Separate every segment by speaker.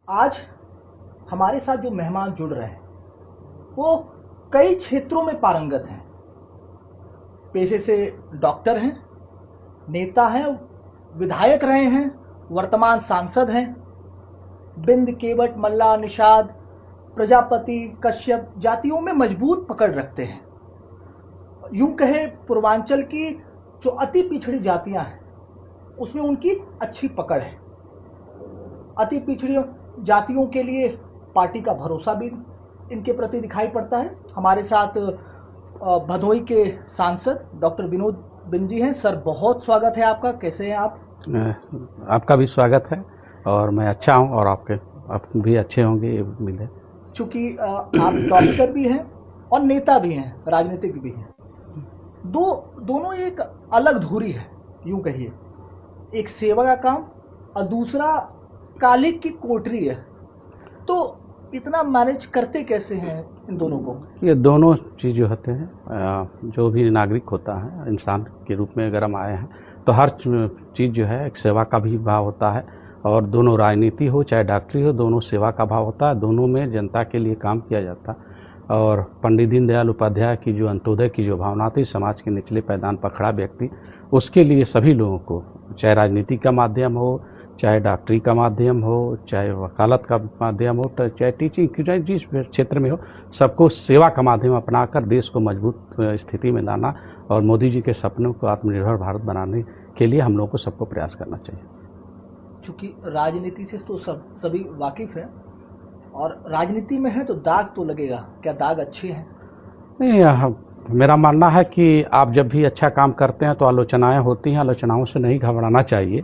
Speaker 1: आज हमारे साथ जो मेहमान जुड़ रहे हैं वो कई क्षेत्रों में पारंगत हैं। पेशे से डॉक्टर हैं, नेता हैं, विधायक रहे हैं, वर्तमान सांसद हैं। बिंद, केवट, मल्ला, निषाद, प्रजापति, कश्यप जातियों में मजबूत पकड़ रखते हैं। यूं कहे पूर्वांचल की जो अति पिछड़ी जातियां हैं उसमें उनकी अच्छी पकड़ है। अति पिछड़ी जातियों के लिए पार्टी का भरोसा भी इनके प्रति दिखाई पड़ता है। हमारे साथ भदोई के सांसद डॉक्टर विनोद बिंद जी हैं। सर, बहुत स्वागत है आपका। कैसे हैं आप?
Speaker 2: आपका भी स्वागत है और मैं अच्छा हूं और आप भी अच्छे होंगे, ये उम्मीद है।
Speaker 1: चूँकि आप डॉक्टर भी हैं और नेता भी हैं, राजनीतिक भी हैं। दोनों एक अलग धुरी है, यूं कहिए। एक सेवा का काम और दूसरा कालिक की कोठरी है। तो इतना मैनेज करते कैसे हैं इन दोनों को?
Speaker 2: ये दोनों चीज़ जो होते हैं, जो भी नागरिक होता है, इंसान के रूप में अगर हम आए हैं तो हर चीज़ जो है एक सेवा का भी भाव होता है। और दोनों राजनीति हो चाहे डॉक्टरी हो, दोनों सेवा का भाव होता है। दोनों में जनता के लिए काम किया जाता है। और पंडित दीनदयाल उपाध्याय की जो अंत्योदय की जो भावना थी, समाज के निचले पैदान पर खड़ा व्यक्ति, उसके लिए सभी लोगों को, चाहे राजनीति का माध्यम हो, चाहे डॉक्टरी का माध्यम हो, चाहे वकालत का माध्यम हो, चाहे टीचिंग, चाहे जिस क्षेत्र में हो, सबको सेवा का माध्यम अपनाकर देश को मजबूत स्थिति में लाना और मोदी जी के सपनों को आत्मनिर्भर भारत बनाने के लिए हम लोगों को सबको प्रयास करना चाहिए।
Speaker 1: चूँकि राजनीति से तो सभी वाकिफ़ हैं और राजनीति में है तो दाग तो लगेगा। क्या दाग अच्छे हैं?
Speaker 2: नहीं, मेरा मानना है कि आप जब भी अच्छा काम करते हैं तो आलोचनाएं होती हैं। आलोचनाओं से नहीं घबराना चाहिए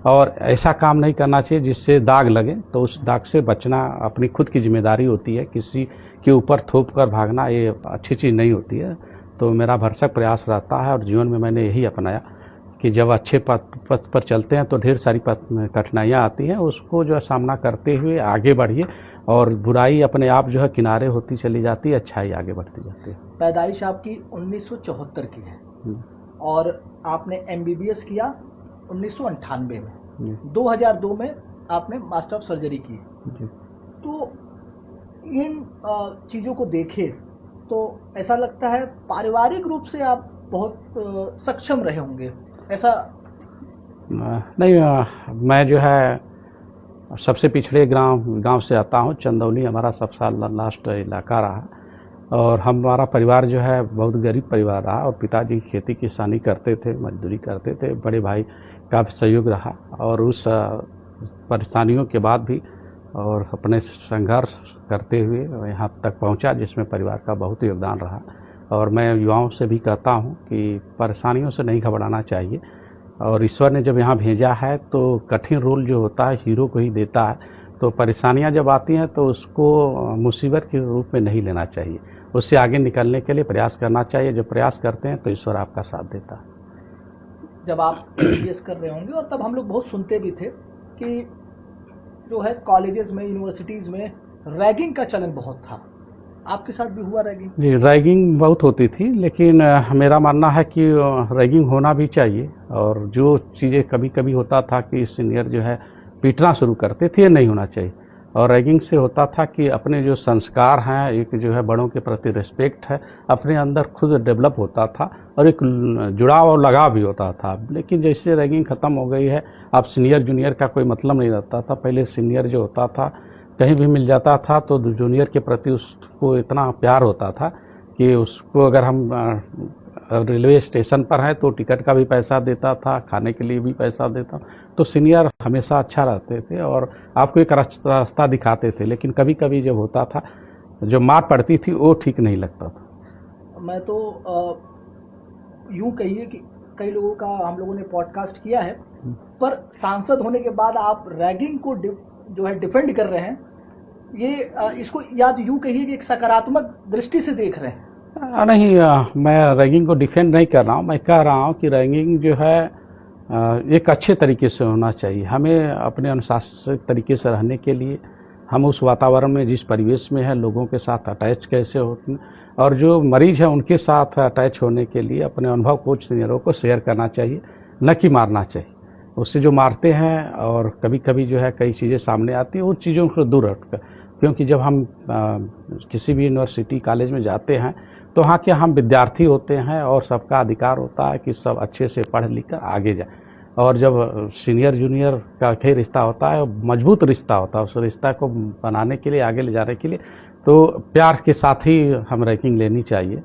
Speaker 2: और ऐसा काम नहीं करना चाहिए जिससे दाग लगे। तो उस दाग से बचना अपनी खुद की जिम्मेदारी होती है। किसी के ऊपर थोप कर भागना ये अच्छी चीज़ नहीं होती है। तो मेरा भरसक प्रयास रहता है और जीवन में मैंने यही अपनाया कि जब अच्छे पथ पर चलते हैं तो ढेर सारी कठिनाइयाँ आती हैं, उसको जो है सामना करते हुए आगे बढ़िए और बुराई अपने आप जो है किनारे होती चली जाती है, अच्छाई आगे बढ़ती जाती है।
Speaker 1: पैदाइश आपकी 1974 की है और आपने MBBS किया 1998 में। 2002 में आपने मास्टर ऑफ सर्जरी की। तो इन चीज़ों को देखे तो ऐसा लगता है पारिवारिक रूप से आप बहुत सक्षम रहे होंगे, ऐसा?
Speaker 2: नहीं, मैं जो है सबसे पिछड़े गांव से आता हूं। चंदौली हमारा सबसे लास्ट इलाका रहा और हमारा परिवार जो है बहुत गरीब परिवार रहा और पिताजी खेती किसानी करते थे, मजदूरी करते थे। बड़े भाई का सहयोग रहा और उस परेशानियों के बाद भी और अपने संघर्ष करते हुए यहाँ तक पहुँचा, जिसमें परिवार का बहुत योगदान रहा। और मैं युवाओं से भी कहता हूँ कि परेशानियों से नहीं घबराना चाहिए और ईश्वर ने जब यहाँ भेजा है तो कठिन रोल जो होता है हीरो को ही देता है। तो परेशानियाँ जब आती हैं तो उसको मुसीबत के रूप में नहीं लेना चाहिए, उससे आगे निकलने के लिए प्रयास करना चाहिए। जब प्रयास करते हैं तो ईश्वर आपका साथ देता है।
Speaker 1: जब आप MBBS कर रहे होंगे और तब हम लोग बहुत सुनते भी थे कि जो है कॉलेजेस में, यूनिवर्सिटीज़ में रैगिंग का चलन बहुत था। आपके साथ भी हुआ रैगिंग?
Speaker 2: जी, रैगिंग बहुत होती थी, लेकिन मेरा मानना है कि रैगिंग होना भी चाहिए। और जो चीज़ें कभी कभी होता था कि सीनियर जो है पीटना शुरू करते थे, नहीं होना चाहिए। और रैगिंग से होता था कि अपने जो संस्कार हैं, एक जो है बड़ों के प्रति रिस्पेक्ट है, अपने अंदर खुद डेवलप होता था और एक जुड़ाव और लगाव भी होता था। लेकिन जैसे रैगिंग ख़त्म हो गई है, अब सीनियर जूनियर का कोई मतलब नहीं रहता था। पहले सीनियर जो होता था कहीं भी मिल जाता था तो जूनियर के प्रति उसको इतना प्यार होता था कि उसको अगर हम रेलवे स्टेशन पर हैं तो टिकट का भी पैसा देता था, खाने के लिए भी पैसा देता। तो सीनियर हमेशा अच्छा रहते थे और आपको एक रास्ता दिखाते थे। लेकिन कभी कभी जब होता था, जो मार पड़ती थी, वो ठीक नहीं लगता था।
Speaker 1: मैं तो यूँ कहिए कि कई लोगों का हम लोगों ने पॉडकास्ट किया है, पर सांसद होने के बाद आप रैगिंग को जो है डिफेंड कर रहे हैं। ये इसको याद यूँ कहिए कि एक सकारात्मक दृष्टि से देख रहे हैं।
Speaker 2: नहीं, मैं रैगिंग को डिफेंड नहीं कर रहा हूँ। मैं कह रहा हूँ कि रैगिंग जो है एक अच्छे तरीके से होना चाहिए। हमें अपने अनुशासित तरीके से रहने के लिए हम उस वातावरण में, जिस परिवेश में है, लोगों के साथ अटैच कैसे होते हैं और जो मरीज है उनके साथ अटैच होने के लिए अपने अनुभव को सीनियरों को शेयर करना चाहिए, न कि मारना चाहिए। उससे जो मारते हैं और कभी कभी जो है कई चीज़ें सामने आती हैं, उन चीज़ों को दूर रखकर, क्योंकि जब हम किसी भी यूनिवर्सिटी कॉलेज में जाते हैं तो वहाँ के हम विद्यार्थी होते हैं और सबका अधिकार होता है कि सब अच्छे से पढ़ लिख कर आगे जाए। और जब सीनियर जूनियर का कई रिश्ता होता है, मजबूत रिश्ता होता है, उस रिश्ता को बनाने के लिए, आगे ले जाने के लिए तो प्यार के साथ ही हम रैंकिंग लेनी चाहिए।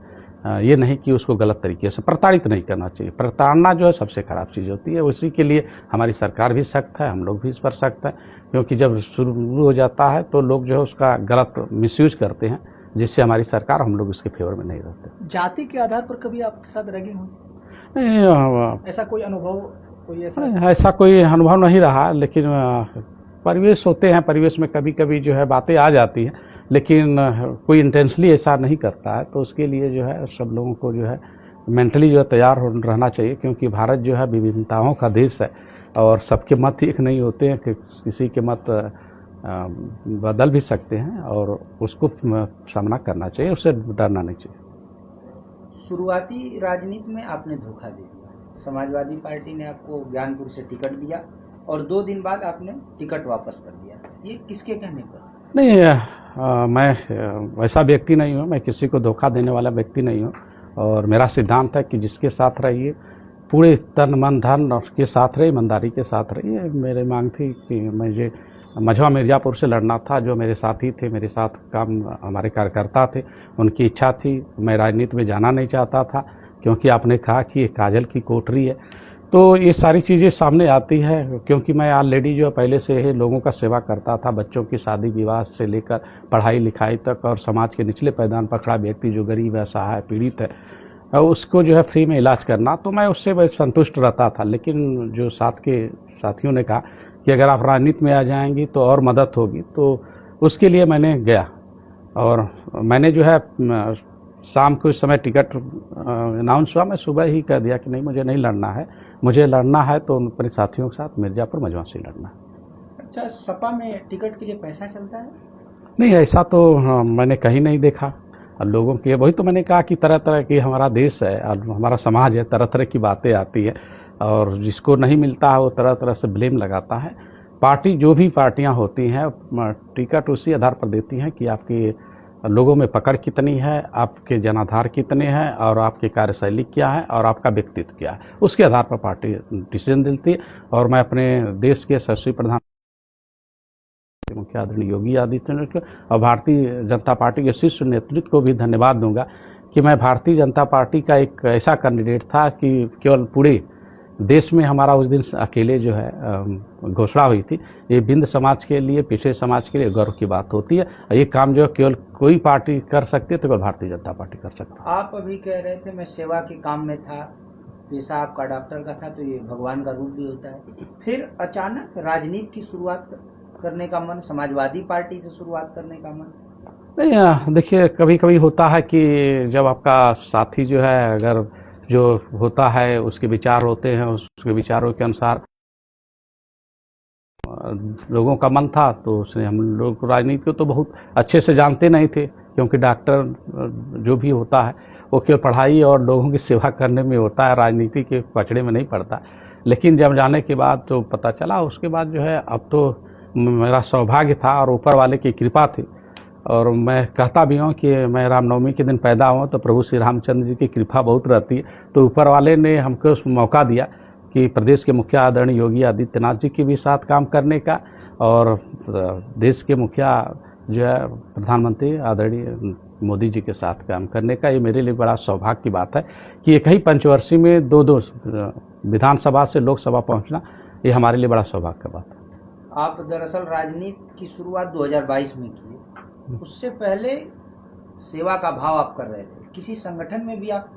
Speaker 2: ये नहीं कि उसको गलत तरीके से प्रताड़ित नहीं करना चाहिए। प्रताड़ना जो है सबसे खराब चीज़ होती है। उसी के लिए हमारी सरकार भी सख्त है, हम लोग भी इस पर सख्त है, क्योंकि जब शुरू हो जाता है तो लोग जो है उसका गलत मिसयूज करते हैं, जिससे हमारी सरकार, हम लोग उसके फेवर में नहीं रहते।
Speaker 1: जाति के आधार पर कभी आपके साथ रैगिंग हुई?
Speaker 2: नहीं,
Speaker 1: ऐसा कोई अनुभव, कोई
Speaker 2: ऐसा कोई अनुभव नहीं रहा, लेकिन परिवेश होते हैं, परिवेश में कभी कभी जो है बातें आ जाती हैं, लेकिन कोई इंटेंशनली ऐसा नहीं करता है। तो उसके लिए जो है सब लोगों को जो है मेंटली जो है तैयार रहना चाहिए, क्योंकि भारत जो है विभिन्नताओं का देश है और सबके मत एक नहीं होते हैं, कि किसी के मत बदल भी सकते हैं और उसको सामना करना चाहिए, उससे डरना नहीं चाहिए।
Speaker 3: शुरुआती राजनीति में आपने धोखा दे दिया। समाजवादी पार्टी ने आपको ज्ञानपुर से टिकट दिया और 2 दिन बाद आपने टिकट वापस कर दिया। ये किसके कहने पर?
Speaker 2: नहीं, मैं वैसा व्यक्ति नहीं हूँ, मैं किसी को धोखा देने वाला व्यक्ति नहीं हूँ। और मेरा सिद्धांत है कि जिसके साथ रहिए पूरे तन मन धन के साथ रहिए, ईमानदारी के साथ रहिए। मेरी मांग थी कि मुझे मझवा मिर्ज़ापुर से लड़ना था। जो मेरे साथी थे, मेरे साथ काम हमारे कार्यकर्ता थे, उनकी इच्छा थी। मैं राजनीति में जाना नहीं चाहता था, क्योंकि आपने कहा कि ये काजल की कोठरी है। तो ये सारी चीज़ें सामने आती है, क्योंकि मैं ऑलरेडी जो पहले से ही लोगों का सेवा करता था, बच्चों की शादी विवाह से लेकर पढ़ाई लिखाई तक, और समाज के निचले पैदान पर खड़ा व्यक्ति जो गरीब है, असहाय, पीड़ित है, उसको जो है फ्री में इलाज करना, तो मैं उससे संतुष्ट रहता था। लेकिन जो साथ के साथियों ने कहा कि अगर आप राजनीति में आ जाएंगी तो और मदद होगी, तो उसके लिए मैंने गया। और मैंने जो है शाम को इस समय टिकट अनाउंस हुआ, मैं सुबह ही कह दिया कि नहीं, मुझे नहीं लड़ना है। मुझे लड़ना है तो अपने साथियों के साथ मिर्ज़ापुर मझवा से लड़ना है।
Speaker 3: अच्छा, सपा में टिकट के लिए पैसा चलता है?
Speaker 2: नहीं, ऐसा तो मैंने कहीं नहीं देखा। और लोगों के, वही तो मैंने कहा कि तरह तरह की हमारा देश है और हमारा समाज है, तरह तरह की बातें आती है, और जिसको नहीं मिलता है वो तरह तरह से ब्लेम लगाता है। पार्टी, जो भी पार्टियां होती हैं, टिकट उसी आधार पर देती हैं कि आपकी लोगों में पकड़ कितनी है, आपके जनाधार कितने हैं, और आपकी कार्यशैली क्या है, और आपका व्यक्तित्व क्या है, उसके आधार पर पार्टी डिसीजन देती है। और मैं अपने देश के यशस्वी प्रधान मुख्य आदरणीय योगी आदित्यनाथ को और भारतीय जनता पार्टी के शीर्ष नेतृत्व को भी धन्यवाद दूंगा कि मैं भारतीय जनता पार्टी का एक ऐसा कैंडिडेट था कि केवल पूरे देश में हमारा उस दिन अकेले जो है घोषणा हुई थी। ये बिंद समाज के लिए, पिछड़े समाज के लिए गर्व की बात होती है। ये काम जो केवल कोई पार्टी कर सकती है, तो केवल भारतीय जनता पार्टी कर सकती है।
Speaker 3: आप अभी कह रहे थे मैं सेवा के काम में था, पेशा आपका डॉक्टर का था, तो ये भगवान का रूप भी होता है। फिर अचानक राजनीति की शुरुआत करने का मन, समाजवादी पार्टी से शुरुआत करने का मन?
Speaker 2: नहीं, देखिए, कभी कभी होता है कि जब आपका साथी जो है, अगर जो होता है उसके विचार होते हैं, उसके विचारों के अनुसार लोगों का मन था, तो उसने, हम लोग राजनीति को तो बहुत अच्छे से जानते नहीं थे, क्योंकि डॉक्टर जो भी होता है वो केवल पढ़ाई और लोगों की सेवा करने में होता है, राजनीति के पचड़े में नहीं पड़ता। लेकिन जब जाने के बाद तो पता चला, उसके बाद जो है, अब तो मेरा सौभाग्य था और ऊपर वाले की कृपा थी। और मैं कहता भी हूँ कि मैं रामनवमी के दिन पैदा हुआ, तो प्रभु श्री रामचंद्र जी की कृपा बहुत रहती है। तो ऊपर वाले ने हमको मौका दिया कि प्रदेश के मुखिया आदरणीय योगी आदित्यनाथ जी के भी साथ काम करने का, और देश के मुखिया जो है प्रधानमंत्री आदरणीय मोदी जी के साथ काम करने का। ये मेरे लिए बड़ा सौभाग्य की बात है कि एक ही पंचवर्षीय में दो विधानसभा से लोकसभा पहुँचना, ये हमारे लिए बड़ा सौभाग्य की बात है।
Speaker 3: आप दरअसल राजनीति की शुरुआत 2022 में की। उससे पहले सेवा का भाव आप कर रहे थे, किसी संगठन में भी आप